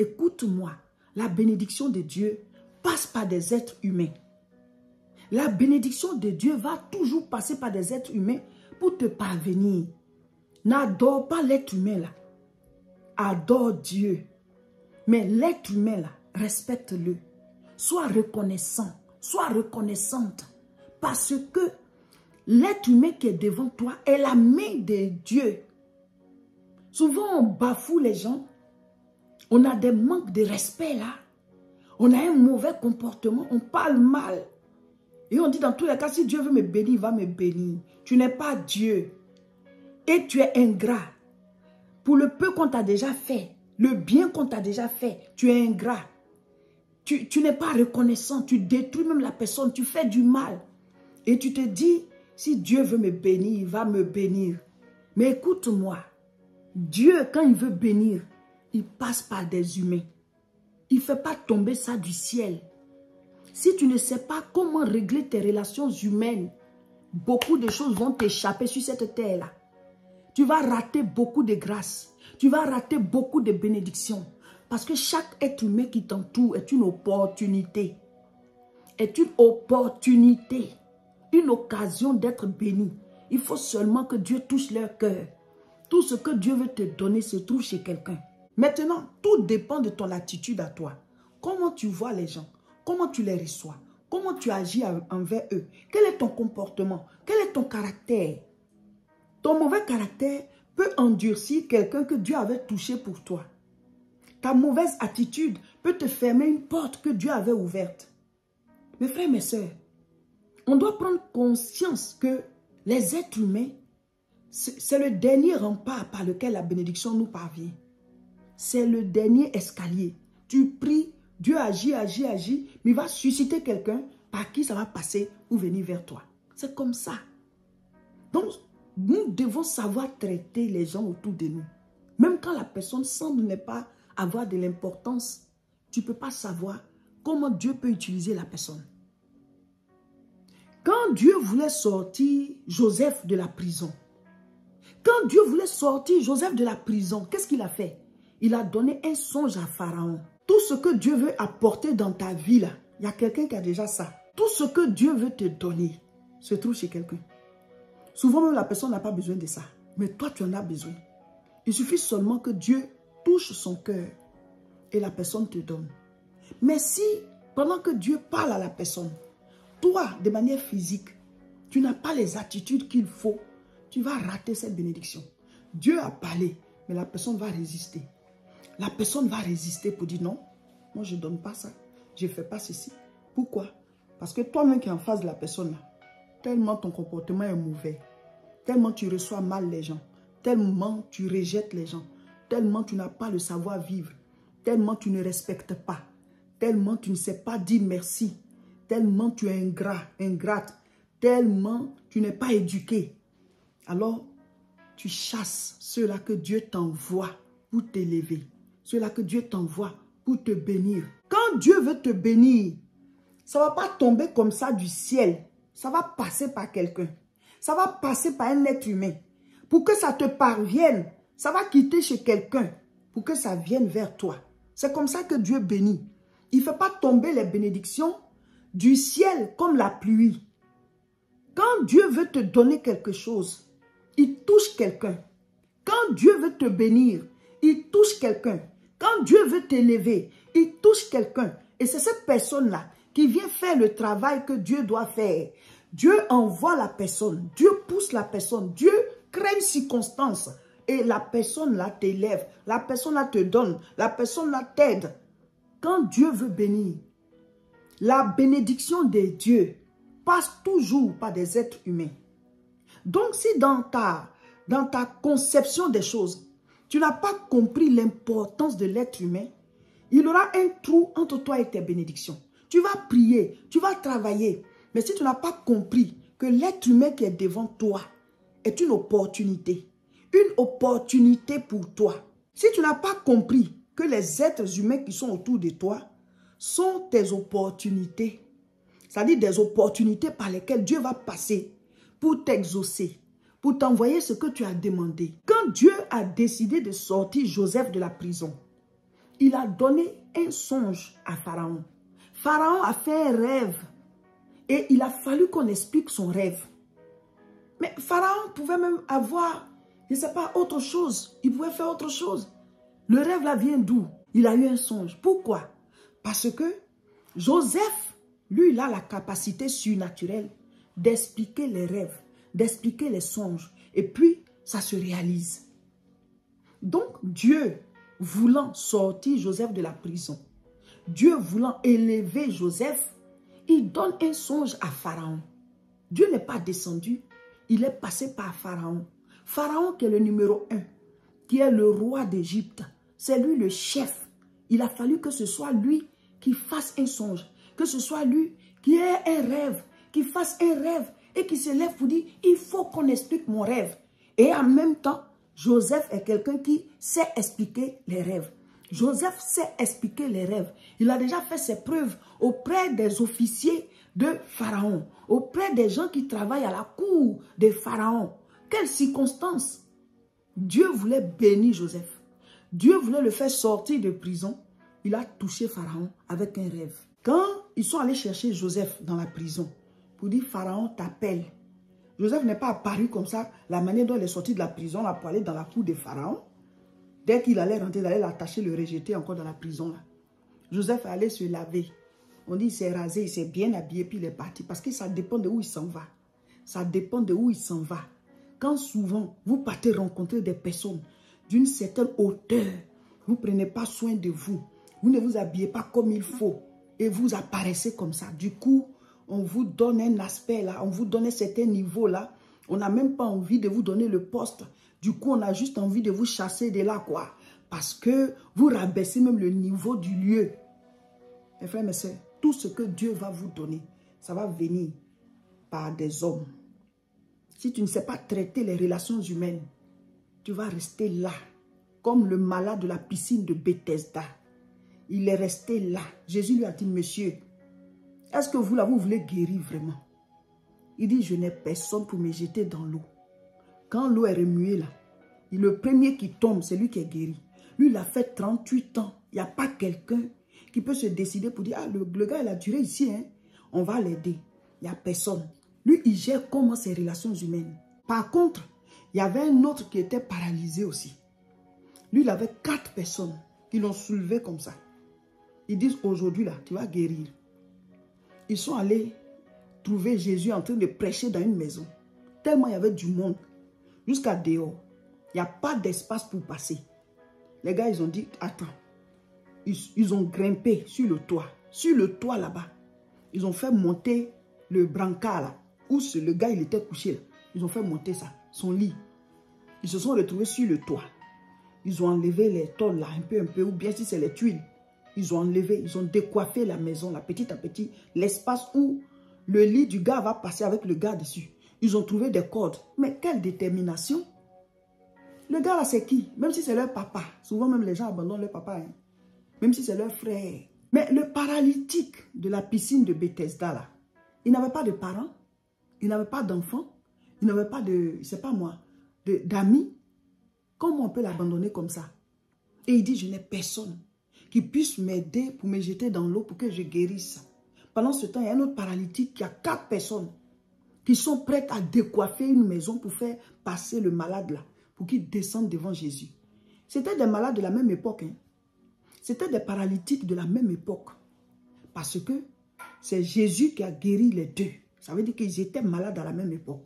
écoute-moi, la bénédiction de Dieu passe par des êtres humains. La bénédiction de Dieu va toujours passer par des êtres humains pour te parvenir. N'adore pas l'être humain là. Adore Dieu. Mais l'être humain là, respecte-le. Sois reconnaissant, sois reconnaissante. Parce que l'être humain qui est devant toi est la main de Dieu. Souvent on bafoue les gens. On a des manques de respect là. On a un mauvais comportement, on parle mal. Et on dit dans tous les cas, si Dieu veut me bénir, il va me bénir. Tu n'es pas Dieu. Et tu es ingrat. Pour le peu qu'on t'a déjà fait, le bien qu'on t'a déjà fait, tu es ingrat. Tu n'es pas reconnaissant, tu détruis même la personne, tu fais du mal. Et tu te dis, si Dieu veut me bénir, il va me bénir. Mais écoute-moi, Dieu, quand il veut bénir, il passe par des humains. Il ne fait pas tomber ça du ciel. Si tu ne sais pas comment régler tes relations humaines, beaucoup de choses vont t'échapper sur cette terre-là. Tu vas rater beaucoup de grâces. Tu vas rater beaucoup de bénédictions. Parce que chaque être humain qui t'entoure est une opportunité. Est une opportunité. Une occasion d'être béni. Il faut seulement que Dieu touche leur cœur. Tout ce que Dieu veut te donner se trouve chez quelqu'un. Maintenant, tout dépend de ton attitude à toi. Comment tu vois les gens? Comment tu les reçois? Comment tu agis envers eux? Quel est ton comportement? Quel est ton caractère? Ton mauvais caractère peut endurcir quelqu'un que Dieu avait touché pour toi. Ta mauvaise attitude peut te fermer une porte que Dieu avait ouverte. Mes frères, mes sœurs, on doit prendre conscience que les êtres humains, c'est le dernier rempart par lequel la bénédiction nous parvient. C'est le dernier escalier. Tu pries, Dieu agit, mais il va susciter quelqu'un par qui ça va passer ou venir vers toi. C'est comme ça. Donc, nous devons savoir traiter les gens autour de nous. Même quand la personne semble ne pas avoir de l'importance, tu ne peux pas savoir comment Dieu peut utiliser la personne. Quand Dieu voulait sortir Joseph de la prison, qu'est-ce qu'il a fait? Il a donné un songe à Pharaon. Tout ce que Dieu veut apporter dans ta vie, là, il y a quelqu'un qui a déjà ça. Tout ce que Dieu veut te donner se trouve chez quelqu'un. Souvent même la personne n'a pas besoin de ça. Mais toi, tu en as besoin. Il suffit seulement que Dieu touche son cœur et la personne te donne. Mais si, pendant que Dieu parle à la personne, toi, de manière physique, tu n'as pas les attitudes qu'il faut, tu vas rater cette bénédiction. Dieu a parlé, mais la personne va résister. La personne va résister pour dire non, moi je ne donne pas ça, je ne fais pas ceci. Pourquoi? Parce que toi-même qui es en face de la personne, là, tellement ton comportement est mauvais, tellement tu reçois mal les gens, tellement tu rejettes les gens, tellement tu n'as pas le savoir-vivre, tellement tu ne respectes pas, tellement tu ne sais pas dire merci, tellement tu es ingrat, ingrate, tellement tu n'es pas éduqué. Alors, tu chasses ceux-là que Dieu t'envoie pour t'élever. Ceux-là que Dieu t'envoie pour te bénir. Quand Dieu veut te bénir, ça ne va pas tomber comme ça du ciel. Ça va passer par quelqu'un. Ça va passer par un être humain. Pour que ça te parvienne, ça va quitter chez quelqu'un pour que ça vienne vers toi. C'est comme ça que Dieu bénit. Il ne fait pas tomber les bénédictions du ciel comme la pluie. Quand Dieu veut te donner quelque chose, il touche quelqu'un. Quand Dieu veut te bénir, il touche quelqu'un. Quand Dieu veut t'élever, il touche quelqu'un. Et c'est cette personne-là qui vient faire le travail que Dieu doit faire. Dieu envoie la personne. Dieu pousse la personne. Dieu crée une circonstance. Et la personne-là t'élève. La personne-là te donne. La personne-là t'aide. Quand Dieu veut bénir, la bénédiction de Dieu passe toujours par des êtres humains. Donc si dans ta conception des choses, tu n'as pas compris l'importance de l'être humain, il y aura un trou entre toi et tes bénédictions. Tu vas prier, tu vas travailler. Mais si tu n'as pas compris que l'être humain qui est devant toi est une opportunité pour toi. Si tu n'as pas compris que les êtres humains qui sont autour de toi sont tes opportunités, c'est-à-dire des opportunités par lesquelles Dieu va passer pour t'exaucer, pour t'envoyer ce que tu as demandé. Quand Dieu a décidé de sortir Joseph de la prison, il a donné un songe à Pharaon. Pharaon a fait un rêve et il a fallu qu'on explique son rêve. Mais Pharaon pouvait même avoir, je ne sais pas, autre chose. Il pouvait faire autre chose. Le rêve là vient d'où? Il a eu un songe. Pourquoi? Parce que Joseph, lui, il a la capacité surnaturelle d'expliquer les rêves, d'expliquer les songes. Et puis, ça se réalise. Donc, Dieu voulant sortir Joseph de la prison, Dieu voulant élever Joseph, il donne un songe à Pharaon. Dieu n'est pas descendu, il est passé par Pharaon. Pharaon qui est le numéro 1, qui est le roi d'Égypte. C'est lui le chef. Il a fallu que ce soit lui qui fasse un songe, que ce soit lui qui ait un rêve, qui fasse un rêve et qui se lève pour dire, il faut qu'on explique mon rêve. Et en même temps, Joseph est quelqu'un qui sait expliquer les rêves. Joseph sait expliquer les rêves. Il a déjà fait ses preuves auprès des officiers de Pharaon, auprès des gens qui travaillent à la cour de Pharaon. Quelles circonstances! Dieu voulait bénir Joseph. Dieu voulait le faire sortir de prison. Il a touché Pharaon avec un rêve. Quand ils sont allés chercher Joseph dans la prison, pour dire Pharaon t'appelle. Joseph n'est pas apparu comme ça, la manière dont il est sorti de la prison, là, pour aller dans la cour de Pharaon. Dès qu'il allait rentrer, il allait l'attacher, le rejeter encore dans la prison. Là. Joseph allait se laver. On dit il s'est rasé, il s'est bien habillé, puis il est parti. Parce que ça dépend de où il s'en va. Ça dépend de où il s'en va. Quand souvent, vous partez rencontrer des personnes d'une certaine hauteur, vous ne prenez pas soin de vous. Vous ne vous habillez pas comme il faut. Et vous apparaissez comme ça. Du coup, on vous donne un aspect là, on vous donne un certain niveau là. On n'a même pas envie de vous donner le poste. Du coup, on a juste envie de vous chasser de là, quoi. Parce que vous rabaissez même le niveau du lieu. Mes frères, mes sœurs, tout ce que Dieu va vous donner, ça va venir par des hommes. Si tu ne sais pas traiter les relations humaines, tu vas rester là, comme le malade de la piscine de Bethesda. Il est resté là. Jésus lui a dit, monsieur, est-ce que vous, là, vous voulez guérir vraiment? Il dit, je n'ai personne pour me jeter dans l'eau. Quand l'eau est remuée là, le premier qui tombe, c'est lui qui est guéri. Lui, il a fait 38 ans. Il n'y a pas quelqu'un qui peut se décider pour dire, ah, le gars, il a duré ici, hein, on va l'aider. Il n'y a personne. Lui, il gère comment ses relations humaines. Par contre, il y avait un autre qui était paralysé aussi. Lui, il avait 4 personnes qui l'ont soulevé comme ça. Ils disent, aujourd'hui, là, tu vas guérir. Ils sont allés trouver Jésus en train de prêcher dans une maison. Tellement il y avait du monde. Jusqu'à dehors. Il n'y a pas d'espace pour passer. Les gars, ils ont dit, attends. Ils ont grimpé sur le toit. Sur le toit là-bas. Ils ont fait monter le brancard là. Où le gars, il était couché là. Ils ont fait monter ça, son lit. Ils se sont retrouvés sur le toit. Ils ont enlevé les tôles là, un peu, ou bien si c'est les tuiles. Ils ont enlevé, ils ont décoiffé la maison là, petit à petit. L'espace où le lit du gars va passer avec le gars dessus. Ils ont trouvé des cordes. Mais quelle détermination! Le gars là, c'est qui? Même si c'est leur papa. Souvent même les gens abandonnent leur papa. Hein. Même si c'est leur frère. Mais le paralytique de la piscine de Bethesda là, il n'avait pas de parents. Il n'avait pas d'enfants. Il n'avait pas de, je sais pas moi, d'amis. Comment on peut l'abandonner comme ça? Et il dit, je n'ai personne qui puisse m'aider pour me jeter dans l'eau pour que je guérisse. Pendant ce temps, il y a un autre paralytique qui a 4 personnes qui sont prêtes à décoiffer une maison pour faire passer le malade là, pour qu'il descende devant Jésus. C'était des malades de la même époque. Hein. C'était des paralytiques de la même époque. Parce que c'est Jésus qui a guéri les deux. Ça veut dire qu'ils étaient malades à la même époque.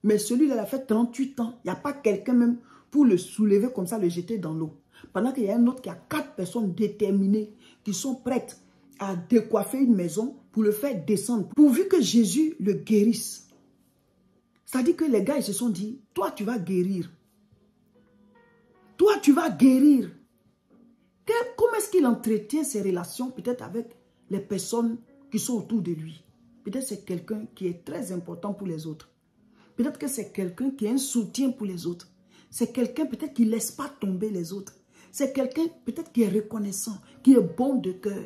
Mais celui-là, il a fait 38 ans. Il n'y a pas quelqu'un même pour le soulever comme ça, le jeter dans l'eau. Pendant qu'il y a un autre qui a 4 personnes déterminées qui sont prêtes à décoiffer une maison pour le faire descendre. Pourvu que Jésus le guérisse. C'est-à-dire que les gars, ils se sont dit, toi, tu vas guérir. Toi, tu vas guérir. Comment est-ce qu'il entretient ses relations peut-être avec les personnes qui sont autour de lui? Peut-être c'est quelqu'un qui est très important pour les autres. Peut-être que c'est quelqu'un qui est un soutien pour les autres. C'est quelqu'un peut-être qui ne laisse pas tomber les autres. C'est quelqu'un peut-être qui est reconnaissant, qui est bon de cœur.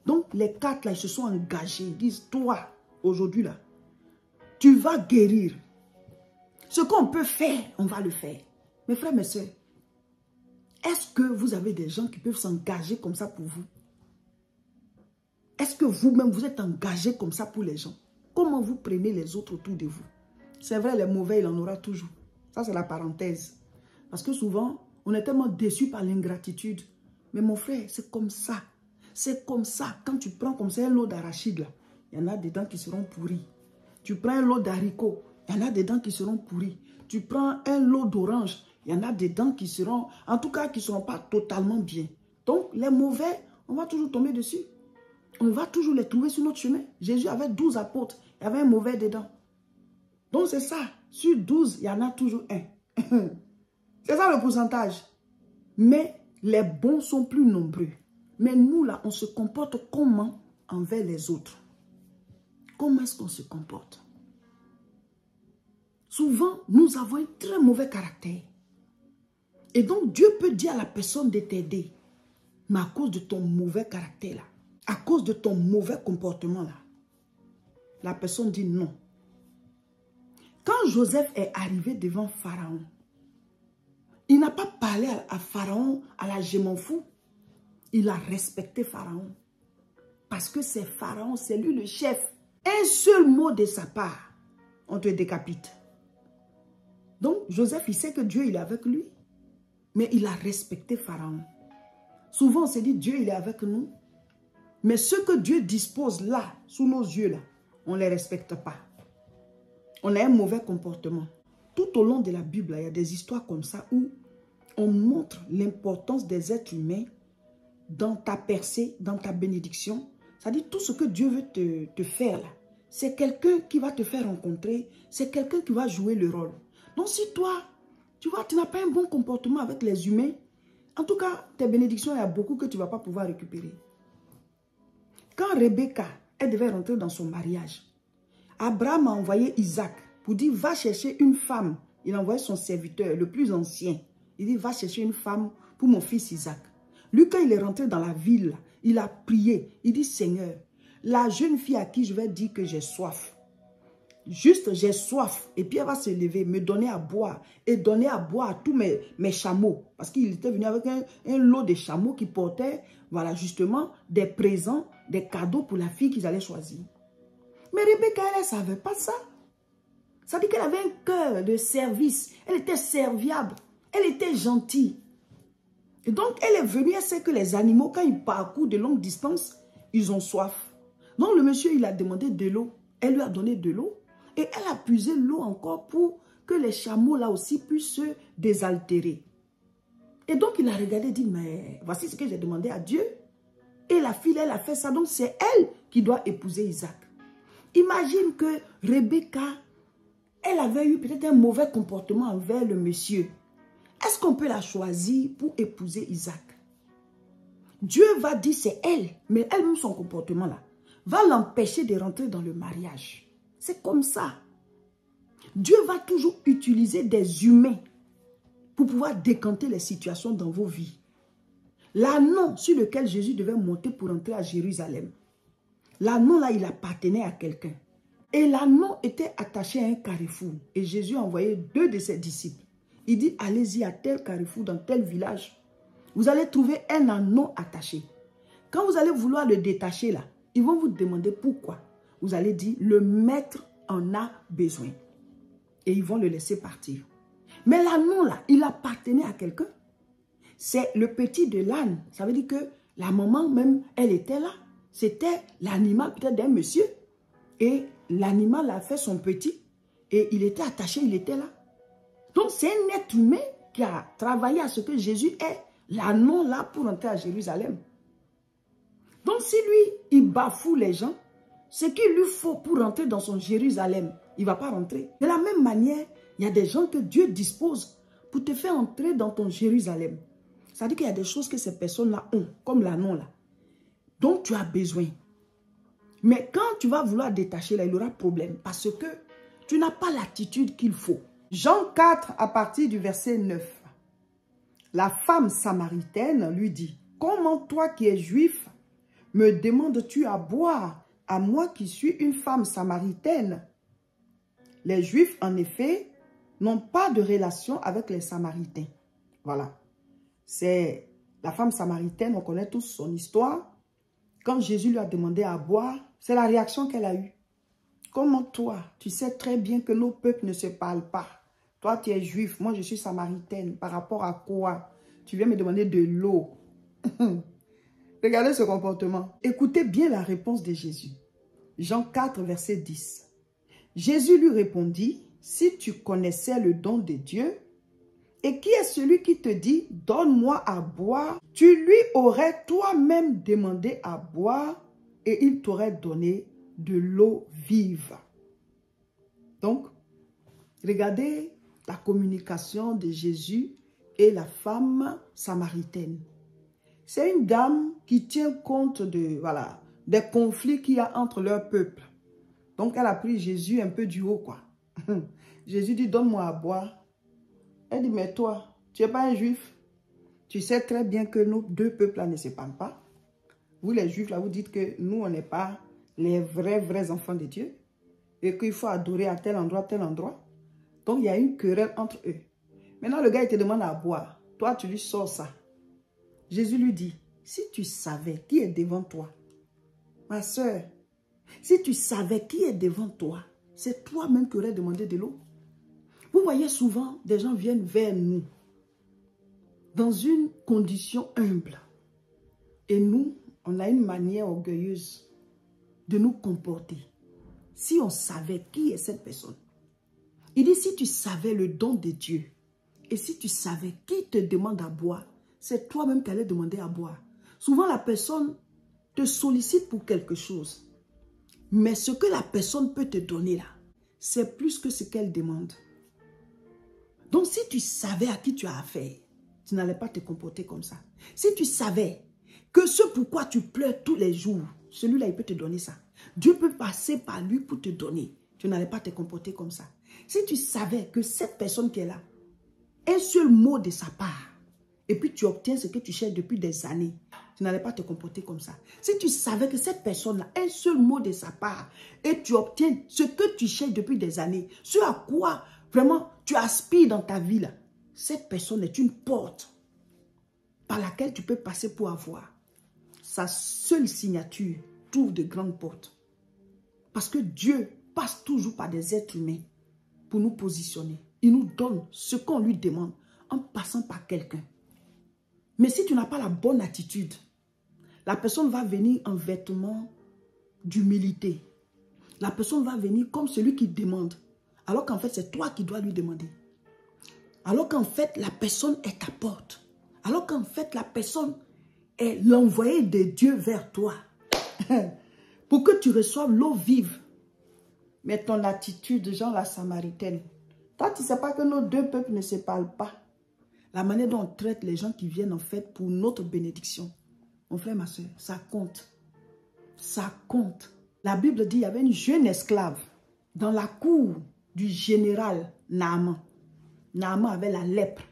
Donc les 4 là, ils se sont engagés. Ils disent, toi, aujourd'hui là, tu vas guérir. Ce qu'on peut faire, on va le faire. Mes frères, mes soeurs, est-ce que vous avez des gens qui peuvent s'engager comme ça pour vous? Est-ce que vous-même, vous êtes engagé comme ça pour les gens? Comment vous prenez les autres autour de vous? C'est vrai, les mauvais, il en aura toujours. Ça, c'est la parenthèse. Parce que souvent, on est tellement déçu par l'ingratitude. Mais mon frère, c'est comme ça. C'est comme ça. Quand tu prends comme ça un lot d'arachides, il y en a dedans qui seront pourris. Tu prends un lot d'haricots, il y en a dedans qui seront pourris. Tu prends un lot d'oranges, il y en a dedans qui seront, en tout cas, qui ne seront pas totalement bien. Donc, les mauvais, on va toujours tomber dessus. On va toujours les trouver sur notre chemin. Jésus avait 12 apôtres, il y avait un mauvais dedans. Donc, c'est ça. Sur 12, il y en a toujours un. C'est ça le pourcentage. Mais les bons sont plus nombreux. Mais nous, là, on se comporte comment envers les autres? Comment est-ce qu'on se comporte? Souvent, nous avons un très mauvais caractère. Et donc, Dieu peut dire à la personne de t'aider. Mais à cause de ton mauvais caractère, là, à cause de ton mauvais comportement, là, la personne dit non. Quand Joseph est arrivé devant Pharaon, il n'a pas parlé à Pharaon à la je m'en fous. Il a respecté Pharaon. Parce que c'est Pharaon, c'est lui le chef. Un seul mot de sa part, on te décapite. Donc, Joseph, il sait que Dieu, il est avec lui. Mais il a respecté Pharaon. Souvent, on se dit, Dieu, il est avec nous. Mais ce que Dieu dispose là, sous nos yeux, là, on ne les respecte pas. On a un mauvais comportement. Tout au long de la Bible, il y a des histoires comme ça où on montre l'importance des êtres humains dans ta percée, dans ta bénédiction. C'est-à-dire tout ce que Dieu veut te faire là. C'est quelqu'un qui va te faire rencontrer. C'est quelqu'un qui va jouer le rôle. Donc si toi, tu vois, tu n'as pas un bon comportement avec les humains, en tout cas, tes bénédictions, il y a beaucoup que tu ne vas pas pouvoir récupérer. Quand Rebecca, elle devait rentrer dans son mariage, Abraham a envoyé Isaac pour dire, va chercher une femme. Il a envoyé son serviteur, le plus ancien. Il dit, va chercher une femme pour mon fils Isaac. Lui, quand il est rentré dans la ville, il a prié. Il dit, Seigneur, la jeune fille à qui je vais dire que j'ai soif, juste j'ai soif, et puis elle va se lever, me donner à boire, et donner à boire à tous mes chameaux. Parce qu'il était venu avec un lot de chameaux qui portaient, voilà, justement, des présents, des cadeaux pour la fille qu'ils allaient choisir. Mais Rebecca, elle ne savait pas ça. Ça dit qu'elle avait un cœur de service. Elle était serviable. Elle était gentille. Et donc, elle est venue, elle sait que les animaux, quand ils parcourent de longues distances, ils ont soif. Donc, le monsieur, il a demandé de l'eau. Elle lui a donné de l'eau. Et elle a puisé l'eau encore pour que les chameaux, là aussi, puissent se désaltérer. Et donc, il a regardé et dit, mais voici ce que j'ai demandé à Dieu. Et la fille, elle a fait ça. Donc, c'est elle qui doit épouser Isaac. Imagine que Rebecca, elle avait eu peut-être un mauvais comportement envers le monsieur. Est-ce qu'on peut la choisir pour épouser Isaac? Dieu va dire c'est elle, mais elle-même son comportement là, va l'empêcher de rentrer dans le mariage. C'est comme ça. Dieu va toujours utiliser des humains pour pouvoir décanter les situations dans vos vies. L'anneau sur lequel Jésus devait monter pour entrer à Jérusalem, l'anneau là, il appartenait à quelqu'un. Et l'anneau était attaché à un carrefour. Et Jésus a envoyé 2 de ses disciples. Il dit, allez-y à tel carrefour, dans tel village. Vous allez trouver un anneau attaché. Quand vous allez vouloir le détacher là, ils vont vous demander pourquoi. Vous allez dire, le maître en a besoin. Et ils vont le laisser partir. Mais l'anneau là, il appartenait à quelqu'un. C'est le petit de l'âne. Ça veut dire que la maman même, elle était là. C'était l'animal peut-être d'un monsieur. Et l'animal a fait son petit. Et il était attaché, il était là. Donc c'est un être humain qui a travaillé à ce que Jésus ait l'anneau là pour entrer à Jérusalem. Donc si lui, il bafoue les gens, ce qu'il lui faut pour rentrer dans son Jérusalem, il ne va pas rentrer. De la même manière, il y a des gens que Dieu dispose pour te faire entrer dans ton Jérusalem. Ça veut dire qu'il y a des choses que ces personnes-là ont, comme l'anneau là, dont tu as besoin. Mais quand tu vas vouloir détacher là, il y aura problème parce que tu n'as pas l'attitude qu'il faut. Jean 4, à partir du verset 9. La femme samaritaine lui dit, « Comment toi qui es juif, me demandes-tu à boire, à moi qui suis une femme samaritaine? » Les Juifs, en effet, n'ont pas de relation avec les Samaritains. Voilà. C'est la femme samaritaine, on connaît tous son histoire. Quand Jésus lui a demandé à boire, c'est la réaction qu'elle a eue. Comment toi, tu sais très bien que nos peuples ne se parlent pas. Toi, tu es juif, moi je suis samaritaine. Par rapport à quoi? Tu viens me demander de l'eau. Regardez ce comportement. Écoutez bien la réponse de Jésus. Jean 4, verset 10. Jésus lui répondit, « Si tu connaissais le don de Dieu, et qui est celui qui te dit, donne-moi à boire, tu lui aurais toi-même demandé à boire et il t'aurait donné de l'eau vive. » Donc, regardez la communication de Jésus et la femme samaritaine. C'est une dame qui tient compte de, voilà, des conflits qu'il y a entre leur peuple. Donc, elle a pris Jésus un peu du haut, quoi. Jésus dit, donne-moi à boire. Elle dit, mais toi, tu n'es pas un juif. Tu sais très bien que nos deux peuples-là ne se parlent pas. Vous, les juifs, là, vous dites que nous, on n'est pas les vrais enfants de Dieu. Et qu'il faut adorer à tel endroit, tel endroit. Donc, il y a une querelle entre eux. Maintenant, le gars, il te demande à boire. Toi, tu lui sors ça. Jésus lui dit, si tu savais qui est devant toi, ma soeur, si tu savais qui est devant toi, c'est toi-même qui aurais demandé de l'eau. Vous voyez souvent, des gens viennent vers nous dans une condition humble. Et nous, on a une manière orgueilleuse de nous comporter. Si on savait qui est cette personne. Il dit, si tu savais le don de Dieu, et si tu savais qui te demande à boire, c'est toi-même qui allais demander à boire. Souvent, la personne te sollicite pour quelque chose. Mais ce que la personne peut te donner là, c'est plus que ce qu'elle demande. Donc, si tu savais à qui tu as affaire, tu n'allais pas te comporter comme ça. Si tu savais que ce pourquoi tu pleures tous les jours, celui-là, il peut te donner ça. Dieu peut passer par lui pour te donner. Tu n'allais pas te comporter comme ça. Si tu savais que cette personne qui est là, un seul mot de sa part, et puis tu obtiens ce que tu cherches depuis des années, tu n'allais pas te comporter comme ça. Si tu savais que cette personne-là, un seul mot de sa part, et tu obtiens ce que tu cherches depuis des années, ce à quoi vraiment tu aspires dans ta vie, là, cette personne est une porte par laquelle tu peux passer pour avoir. Sa seule signature t'ouvre de grandes portes. Parce que Dieu passe toujours par des êtres humains pour nous positionner. Il nous donne ce qu'on lui demande en passant par quelqu'un. Mais si tu n'as pas la bonne attitude, la personne va venir en vêtement d'humilité. La personne va venir comme celui qui demande, alors qu'en fait, c'est toi qui dois lui demander. Alors qu'en fait, la personne est ta porte. Alors qu'en fait, la personne est l'envoyé de Dieu vers toi. Pour que tu reçoives l'eau vive. Mais ton attitude, Jean la Samaritaine, toi, tu ne sais pas que nos deux peuples ne se parlent pas. La manière dont on traite les gens qui viennent en fait pour notre bénédiction. Mon frère, ma soeur, ça compte. Ça compte. La Bible dit qu'il y avait une jeune esclave dans la cour du général Naaman. Naaman avait la lèpre.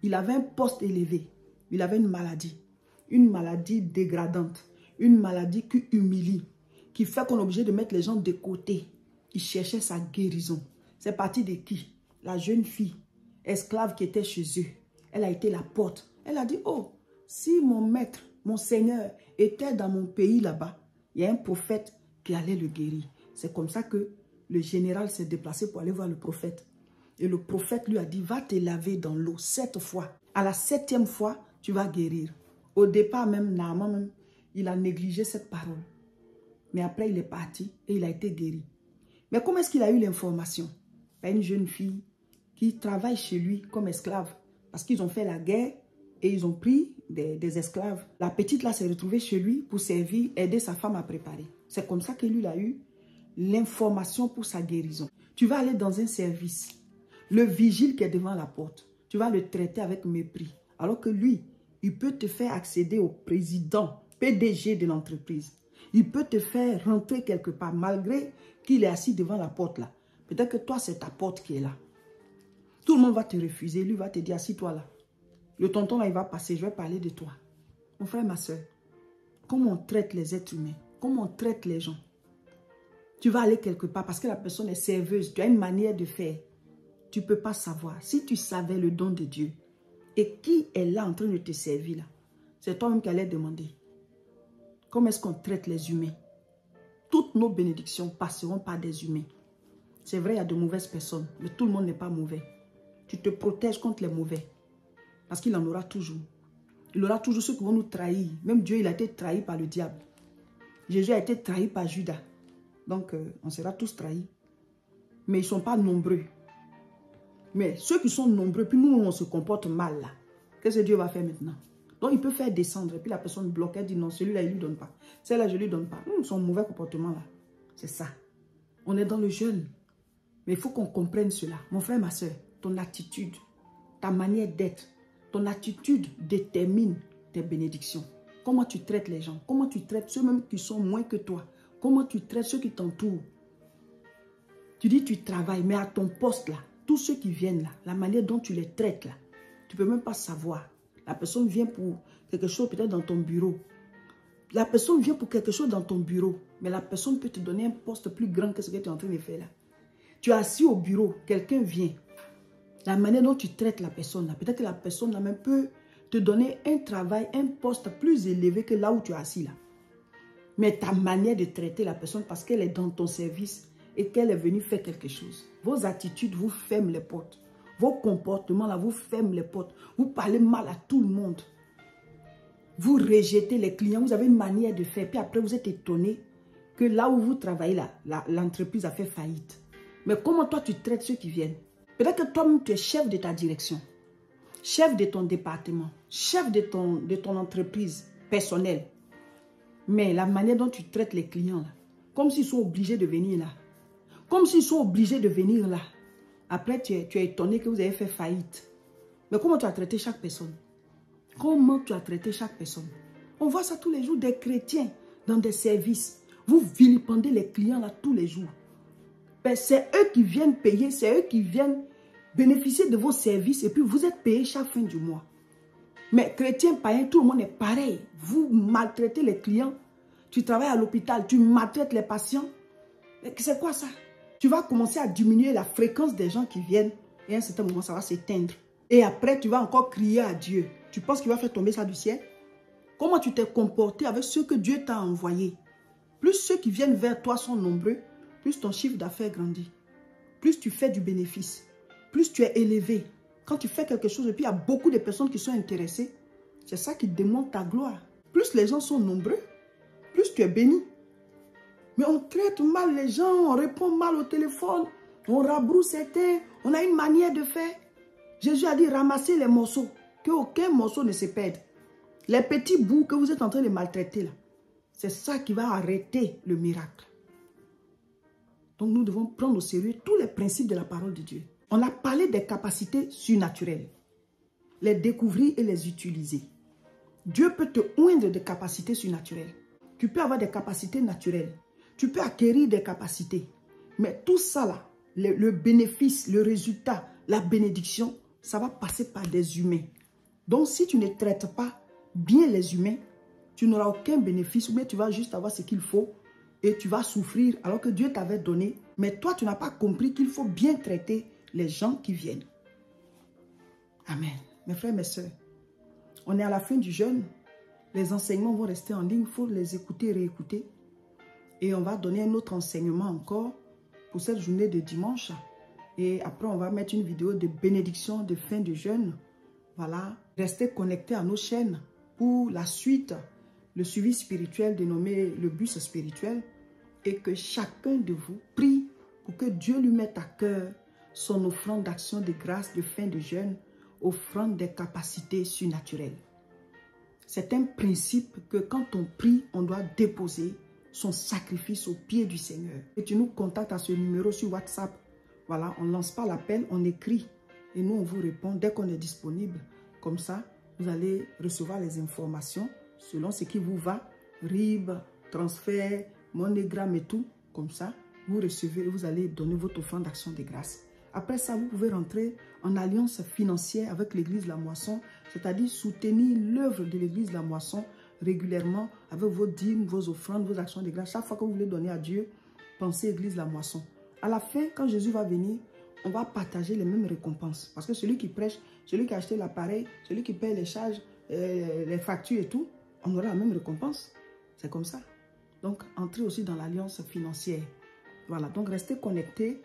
Il avait un poste élevé. Il avait une maladie dégradante, une maladie qui humilie, qui fait qu'on est obligé de mettre les gens de côté. Il cherchait sa guérison. C'est parti de qui? La jeune fille, esclave qui était chez eux. Elle a été la porte. Elle a dit, oh, si mon maître, mon Seigneur était dans mon pays là-bas, il y a un prophète qui allait le guérir. C'est comme ça que le général s'est déplacé pour aller voir le prophète. Et le prophète lui a dit, va te laver dans l'eau 7 fois. À la 7e fois, tu vas guérir. Au départ même, Naaman même, il a négligé cette parole. Mais après, il est parti et il a été guéri. Mais comment est-ce qu'il a eu l'information? Il y a une jeune fille qui travaille chez lui comme esclave. Parce qu'ils ont fait la guerre et ils ont pris des esclaves. La petite là s'est retrouvée chez lui pour servir, aider sa femme à préparer. C'est comme ça que lui a eu l'information pour sa guérison. Tu vas aller dans un service. Le vigile qui est devant la porte, tu vas le traiter avec mépris. Alors que lui, il peut te faire accéder au président, PDG de l'entreprise. Il peut te faire rentrer quelque part malgré qu'il est assis devant la porte là. Peut-être que toi, c'est ta porte qui est là. Tout le monde va te refuser. Lui va te dire, assis-toi là. Le tonton là, il va passer. Je vais parler de toi. Mon frère, ma soeur, comment on traite les êtres humains? Comment on traite les gens? Tu vas aller quelque part parce que la personne est serveuse. Tu as une manière de faire. Tu ne peux pas savoir. Si tu savais le don de Dieu, Et qui est là en train de te servir là? C'est toi-même qui allais demander. Comment est-ce qu'on traite les humains? Toutes nos bénédictions passeront par des humains. C'est vrai, il y a de mauvaises personnes, mais tout le monde n'est pas mauvais. Tu te protèges contre les mauvais. Parce qu'il en aura toujours. Il aura toujours ceux qui vont nous trahir. Même Dieu, il a été trahi par le diable. Jésus a été trahi par Judas. Donc, on sera tous trahis. Mais ils ne sont pas nombreux. Mais ceux qui sont nombreux, puis nous, on se comporte mal là. Qu'est-ce que Dieu va faire maintenant? Donc, il peut faire descendre. Et puis la personne bloque, elle dit non, celui-là, il ne lui donne pas. Celle-là, je ne lui donne pas. Son mauvais comportement là. C'est ça. On est dans le jeûne. Mais il faut qu'on comprenne cela. Mon frère, ma soeur, ton attitude, ta manière d'être, ton attitude détermine tes bénédictions. Comment tu traites les gens? Comment tu traites ceux même qui sont moins que toi? Comment tu traites ceux qui t'entourent? Tu dis tu travailles, mais à ton poste là, tous ceux qui viennent là, la manière dont tu les traites là, tu ne peux même pas savoir. La personne vient pour quelque chose peut-être dans ton bureau. La personne vient pour quelque chose dans ton bureau, mais la personne peut te donner un poste plus grand que ce que tu es en train de faire là. Tu es assis au bureau, quelqu'un vient. La manière dont tu traites la personne là, peut-être que la personne là même peut te donner un travail, un poste plus élevé que là où tu es assis là. Mais ta manière de traiter la personne parce qu'elle est dans ton service et qu'elle est venue faire quelque chose. Vos attitudes vous ferment les portes. Vos comportements là vous ferment les portes. Vous parlez mal à tout le monde. Vous rejetez les clients. Vous avez une manière de faire. Puis après vous êtes étonné que là où vous travaillez là, l'entreprise a fait faillite. Mais comment toi tu traites ceux qui viennent? Peut-être que toi-même tu es chef de ta direction. Chef de ton département. Chef de ton entreprise personnelle. Mais la manière dont tu traites les clients là, comme s'ils sont obligés de venir là. Comme s'ils sont obligés de venir là. Après, tu es étonné que vous avez fait faillite. Mais comment tu as traité chaque personne? Comment tu as traité chaque personne? On voit ça tous les jours, des chrétiens dans des services. Vous vilipendez les clients là tous les jours. C'est eux qui viennent payer, c'est eux qui viennent bénéficier de vos services et puis vous êtes payé chaque fin du mois. Mais chrétiens, païens, tout le monde est pareil. Vous maltraitez les clients. Tu travailles à l'hôpital, tu maltraites les patients. C'est quoi ça? Tu vas commencer à diminuer la fréquence des gens qui viennent et à un certain moment, ça va s'éteindre. Et après, tu vas encore crier à Dieu. Tu penses qu'il va faire tomber ça du ciel? Comment tu t'es comporté avec ceux que Dieu t'a envoyés? Plus ceux qui viennent vers toi sont nombreux, plus ton chiffre d'affaires grandit. Plus tu fais du bénéfice. Plus tu es élevé. Quand tu fais quelque chose et puis il y a beaucoup de personnes qui sont intéressées, c'est ça qui démontre ta gloire. Plus les gens sont nombreux, plus tu es béni. Mais on traite mal les gens, on répond mal au téléphone, on rabrousse certains, on a une manière de faire. Jésus a dit ramassez les morceaux, qu'aucun morceau ne se perde. Les petits bouts que vous êtes en train de maltraiter là, c'est ça qui va arrêter le miracle. Donc nous devons prendre au sérieux tous les principes de la parole de Dieu. On a parlé des capacités surnaturelles, les découvrir et les utiliser. Dieu peut te oindre de capacités surnaturelles. Tu peux avoir des capacités naturelles. Tu peux acquérir des capacités. Mais tout ça là, le bénéfice, le résultat, la bénédiction, ça va passer par des humains. Donc si tu ne traites pas bien les humains, tu n'auras aucun bénéfice ou bien tu vas juste avoir ce qu'il faut et tu vas souffrir alors que Dieu t'avait donné. Mais toi, tu n'as pas compris qu'il faut bien traiter les gens qui viennent. Amen. Mes frères, mes soeurs, on est à la fin du jeûne. Les enseignements vont rester en ligne. Il faut les écouter et réécouter. Et on va donner un autre enseignement encore pour cette journée de dimanche. Et après, on va mettre une vidéo de bénédiction de fin de jeûne. Voilà. Restez connectés à nos chaînes pour la suite, le suivi spirituel dénommé le bus spirituel. Et que chacun de vous prie pour que Dieu lui mette à cœur son offrande d'action de grâce de fin de jeûne, offrande des capacités surnaturelles. C'est un principe que quand on prie, on doit déposer son sacrifice au pied du Seigneur. Et tu nous contactes à ce numéro sur WhatsApp. Voilà, on ne lance pas l'appel, on écrit. Et nous, on vous répond dès qu'on est disponible. Comme ça, vous allez recevoir les informations selon ce qui vous va. RIB, transfert, MoneyGram et tout. Comme ça, vous recevez et vous allez donner votre offrande d'action de grâce. Après ça, vous pouvez rentrer en alliance financière avec l'église La Moisson, c'est-à-dire soutenir l'œuvre de l'église La Moisson régulièrement avec vos dîmes, vos offrandes, vos actions de grâce. Chaque fois que vous voulez donner à Dieu, pensez église La Moisson. À la fin, quand Jésus va venir, on va partager les mêmes récompenses. Parce que celui qui prêche, celui qui a acheté l'appareil, celui qui paye les charges, les factures et tout, on aura la même récompense. C'est comme ça. Donc, entrez aussi dans l'alliance financière. Voilà, donc restez connectés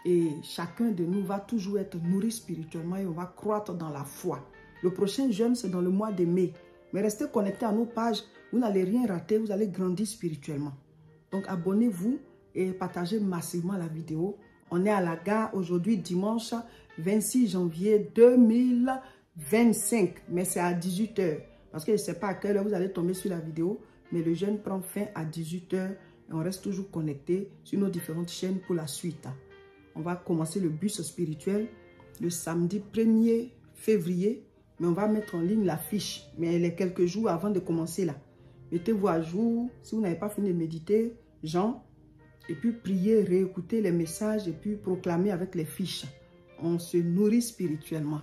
et chacun de nous va toujours être nourri spirituellement et on va croître dans la foi. Le prochain jeûne, c'est dans le mois de mai. Mais restez connectés à nos pages, vous n'allez rien rater, vous allez grandir spirituellement. Donc, abonnez-vous et partagez massivement la vidéo. On est à la gare aujourd'hui, dimanche 26 janvier 2025. Mais c'est à 18 h. Parce que je ne sais pas à quelle heure vous allez tomber sur la vidéo. Mais le jeûne prend fin à 18 h. Et on reste toujours connecté sur nos différentes chaînes pour la suite. On va commencer le bus spirituel le samedi 1er février. Mais on va mettre en ligne la fiche. Mais elle est quelques jours avant de commencer là. Mettez-vous à jour. Si vous n'avez pas fini de méditer, Jean. Et puis prier, réécouter les messages et puis proclamer avec les fiches. On se nourrit spirituellement.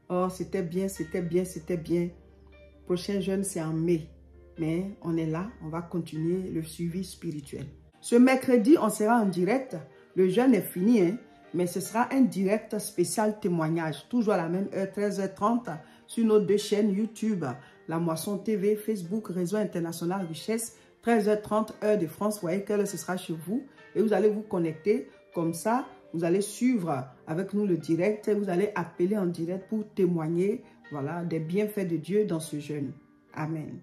Oh, c'était bien, c'était bien, c'était bien. Prochain jeûne, c'est en mai. Mais on est là, on va continuer le suivi spirituel. Ce mercredi, on sera en direct. Le jeûne est fini, hein, mais ce sera un direct spécial témoignage. Toujours à la même heure, 13 h 30, sur nos deux chaînes YouTube. La Moisson TV, Facebook, Réseau International Richesse. 13 h 30, heure de France, voyez que ce sera chez vous. Et vous allez vous connecter comme ça. Vous allez suivre avec nous le direct. Et vous allez appeler en direct pour témoigner, voilà, des bienfaits de Dieu dans ce jeûne. Amen.